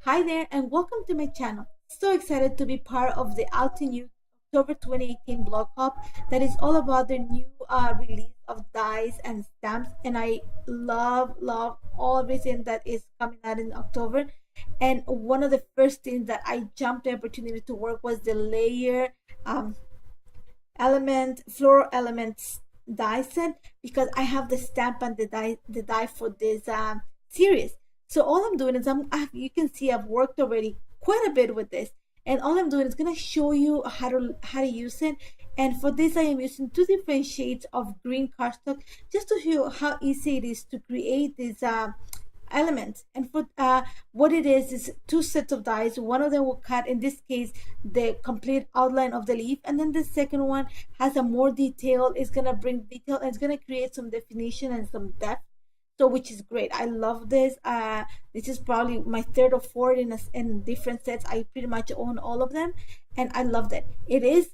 Hi there and welcome to my channel. So excited to be part of the Altenew October 2018 blog hop that is all about the new release of dies and stamps, and I love all everything that is coming out in October. And one of the first things that I jumped the opportunity to work was the layer um, floral elements die set, because I have the stamp and the die for this series. So all I'm doing is you can see I've worked already quite a bit with this, and all I'm doing is gonna show you how to use it. And for this, I am using two different shades of green cardstock just to show you how easy it is to create these elements. And for what it is two sets of dies. One of them will cut, in this case, the complete outline of the leaf, and then the second one has a more detail. It's gonna bring detail and it's gonna create some definition and some depth, so which is great. I love this. This is probably my third or fourth in different sets. I pretty much own all of them, and I loved it. It's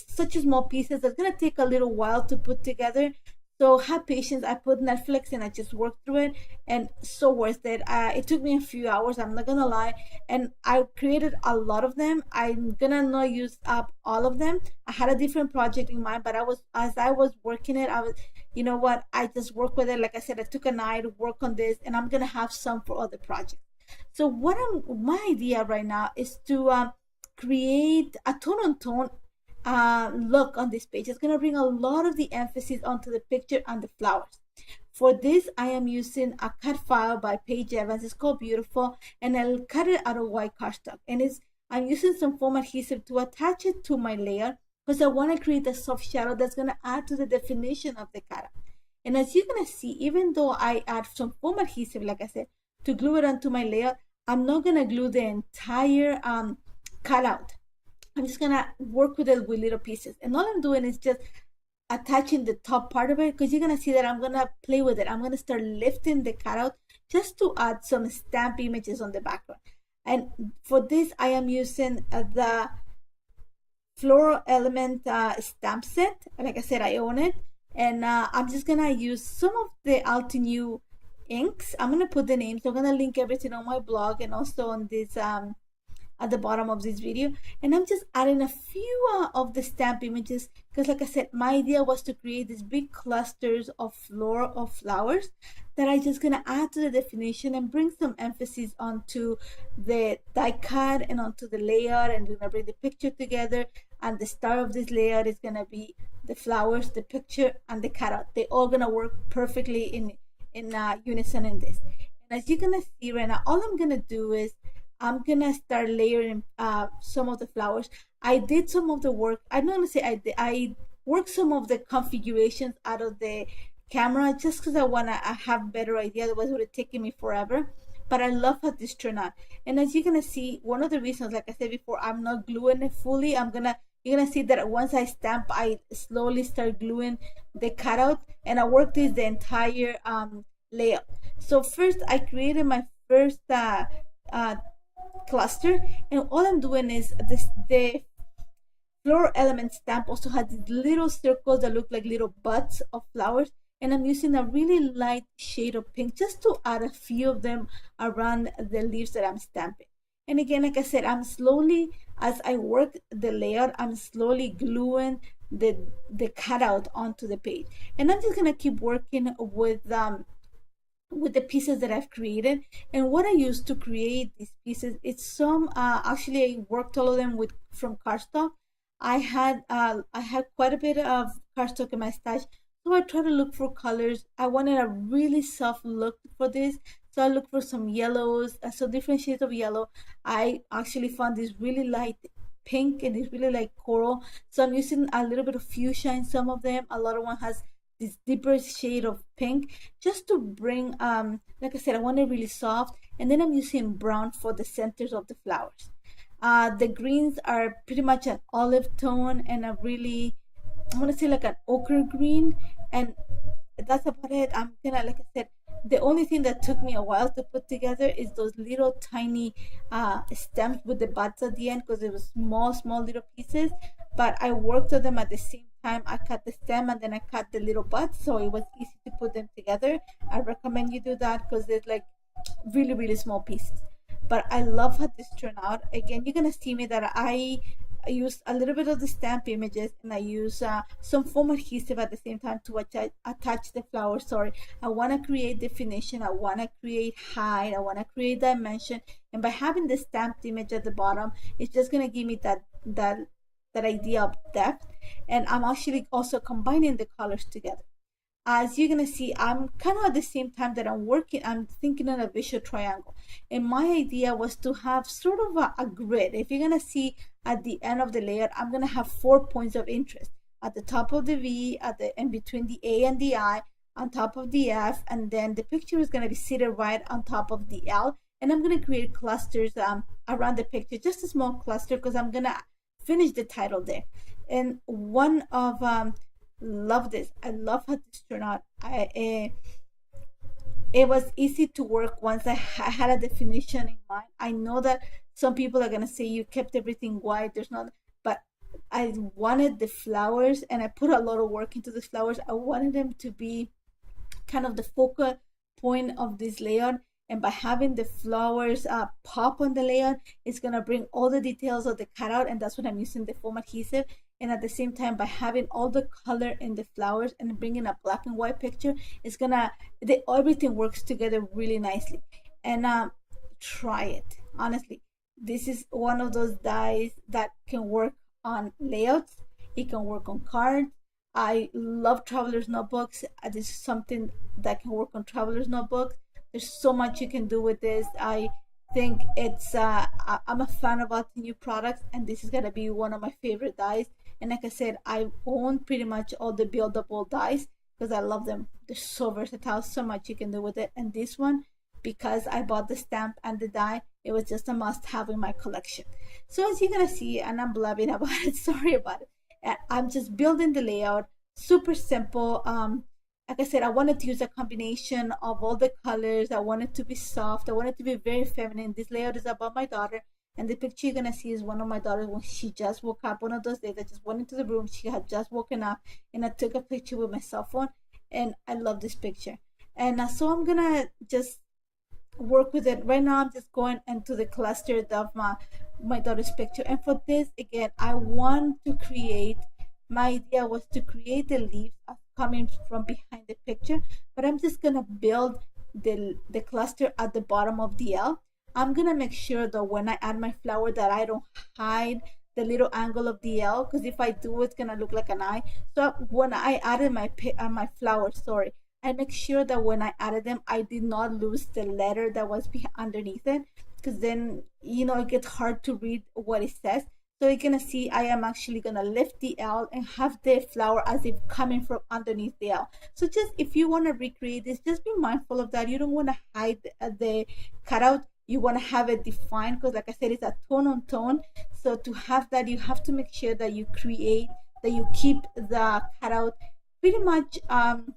such a small pieces that's gonna take a little while to put together, so have patience. I put Netflix and I just worked through it, and so worth it. It took me a few hours, I'm not gonna lie, and I created a lot of them. I'm gonna not use up all of them. I had a different project in mind, but as I was working it, you know what, I just worked with it. Like I said, I took a night to work on this, and I'm gonna have some for other projects. So my idea right now is to create a tone on tone look on this page. It's going to bring a lot of the emphasis onto the picture and the flowers. For this, I am using a cut file by Paige Evans. It's called Beautiful, and I'll cut it out of white cardstock. And I'm using some foam adhesive to attach it to my layer, because I want to create a soft shadow that's going to add to the definition of the cutout. And as you're going to see, even though I add some foam adhesive, like I said, to glue it onto my layer, I'm not going to glue the entire cutout. I'm just gonna work with it with little pieces, and all I'm doing is just attaching the top part of it, because you're gonna see that I'm gonna play with it. I'm gonna start lifting the cutout just to add some stamp images on the background. And for this, I am using the floral element stamp set. Like I said, I own it, and I'm just gonna use some of the Altenew inks. I'm gonna put the names. I'm gonna link everything on my blog and also on this at the bottom of this video. And I'm just adding a few of the stamp images, because like I said, my idea was to create these big clusters of flowers that I just gonna add to the definition and bring some emphasis onto the die cut and onto the layer, and we're gonna bring the picture together, and the star of this layer is gonna be the flowers, the picture, and the cutout. They all gonna work perfectly in unison in this. And as you're gonna see right now, all I'm gonna do is I'm gonna start layering some of the flowers. I did some of the work. I'm not gonna say I did. I worked some of the configurations out of the camera just because I wanna have better idea. Otherwise, it would have taken me forever. But I love how this turned out. And as you're gonna see, one of the reasons, like I said before, I'm not gluing it fully. You're gonna see that once I stamp, I slowly start gluing the cutout, and I worked this the entire layout. So first, I created my first cluster, and all I'm doing is the floral element stamp also has these little circles that look like little buds of flowers, and I'm using a really light shade of pink just to add a few of them around the leaves that I'm stamping. And again, like I said, I'm slowly, as I work the layout, I'm slowly gluing the cutout onto the page, and I'm just gonna keep working with the pieces that I've created. And what I used to create these pieces, it's some actually I worked all of them from cardstock. I had quite a bit of cardstock in my stash, so I tried to look for colors. I wanted a really soft look for this, so I looked for some yellows, so different shades of yellow. I actually found this really light pink and this really light coral, so I'm using a little bit of fuchsia in some of them. A lot of one has this deeper shade of pink, just to bring like I said, I want it really soft. And then I'm using brown for the centers of the flowers. The greens are pretty much an olive tone and I want to say like an ochre green, and that's about it. I'm gonna, like I said, the only thing that took me a while to put together is those little tiny stems with the buds at the end, because it was small little pieces, but I worked on them at the same time. I cut the stem and then I cut the little buds, so it was easy to put them together. I recommend you do that because they're like really small pieces. but I love how this turned out. Again, you're gonna see me that I use a little bit of the stamp images, and I use some foam adhesive at the same time to attach the flower. Sorry, I want to create definition, I want to create height, I want to create dimension, and by having the stamped image at the bottom, it's just gonna give me that idea of depth. And I'm actually also combining the colors together. As you're gonna see, I'm kind of at the same time that I'm working, I'm thinking on a visual triangle. And my idea was to have sort of a grid. If you're gonna see at the end of the layer, I'm gonna have 4 points of interest. At the top of the V, in between the A and the I, on top of the F, and then the picture is gonna be seated right on top of the L. And I'm gonna create clusters around the picture, just a small cluster, because I'm gonna finish the title there. And one of love this. I love how this turned out. It was easy to work once I had a definition in mind. I know that some people are gonna say you kept everything white. There's not, but I wanted the flowers, and I put a lot of work into the flowers. I wanted them to be kind of the focal point of this layout. And by having the flowers pop on the layout, it's gonna bring all the details of the cutout, and that's what I'm using the foam adhesive. And at the same time, by having all the color in the flowers and bringing a black and white picture, it's gonna, everything works together really nicely. And try it, honestly. This is one of those dies that can work on layouts, it can work on cards. I love traveler's notebooks. This is something that can work on traveler's notebooks. There's so much you can do with this. I think it's I'm a fan of Altenew products, and this is gonna be one of my favorite dies. And like I said, I own pretty much all the buildable dies because I love them. They're so versatile, so much you can do with it. And this one, because I bought the stamp and the die, it was just a must have in my collection. So as you're gonna see, and I'm blabbing about it, sorry about it. I'm just building the layout, super simple. Like I said, I wanted to use a combination of all the colors. I wanted to be soft. I wanted to be very feminine. This layout is about my daughter. And the picture you're going to see is one of my daughters when she just woke up. One of those days I just went into the room. She had just woken up, and I took a picture with my cell phone. And I love this picture. And so I'm going to just work with it. Right now I'm just going into the cluster of my daughter's picture. And for this, again, I want to create, my idea was to create the leaves coming from behind the picture, but I'm just gonna build the cluster at the bottom of the L. I'm gonna make sure that when I add my flower that I don't hide the little angle of the L, because if I do, it's gonna look like an eye. So when I added my flowers, sorry, I make sure that when I added them, I did not lose the letter that was underneath it, because then it gets hard to read what it says. So you're gonna see I am actually gonna lift the L and have the flower as if coming from underneath the L. So just if you want to recreate this, just be mindful of that. You don't want to hide the cutout. You want to have it defined, because like I said, it's a tone on tone. So to have that, you have to make sure that you keep the cutout pretty much I'm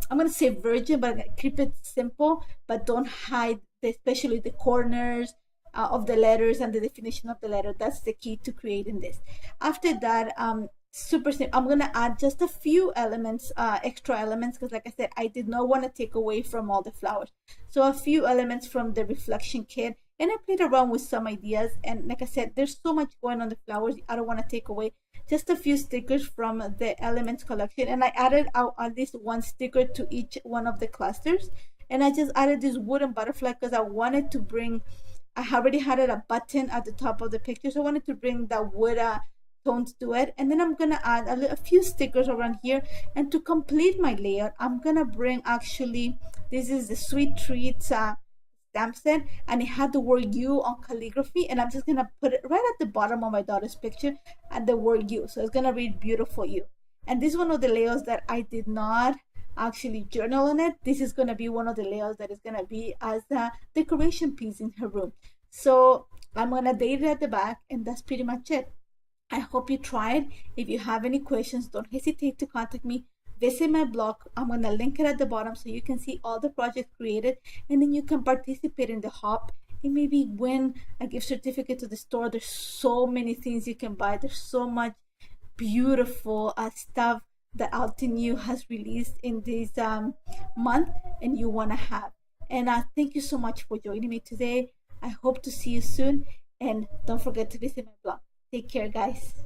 gonna say virgin, but keep it simple, but don't hide especially the corners of the letters and the definition of the letter. That's the key to creating this. After that, super simple, I'm gonna add just a few elements, extra elements, because like I said, I did not want to take away from all the flowers. So a few elements from the reflection kit, and I played around with some ideas. And like I said, there's so much going on the flowers, I don't want to take away. Just a few stickers from the elements collection, and I added at least one sticker to each one of the clusters. And I just added this wooden butterfly because I wanted to bring, I already had a button at the top of the picture, so I wanted to bring that wood tones to it. And then I'm gonna add a few stickers around here. And to complete my layout, I'm gonna bring, actually, this is the Sweet Treats stamp set, and it had the word "you" on calligraphy, and I'm just gonna put it right at the bottom of my daughter's picture at the word "you," so it's gonna read "Beautiful You." And this is one of the layouts that I did not actually journal on it. This is going to be one of the layouts that is going to be as a decoration piece in her room. So I'm going to date it at the back, and that's pretty much it. I hope you tried. If you have any questions, don't hesitate to contact me. Visit my blog. I'm going to link it at the bottom so you can see all the projects created, and then you can participate in the hop and maybe win a gift certificate to the store. There's so many things you can buy. There's so much beautiful stuff that Altenew has released in this month, and you want to have. And thank you so much for joining me today. I hope to see you soon, and don't forget to visit my blog. Take care, guys.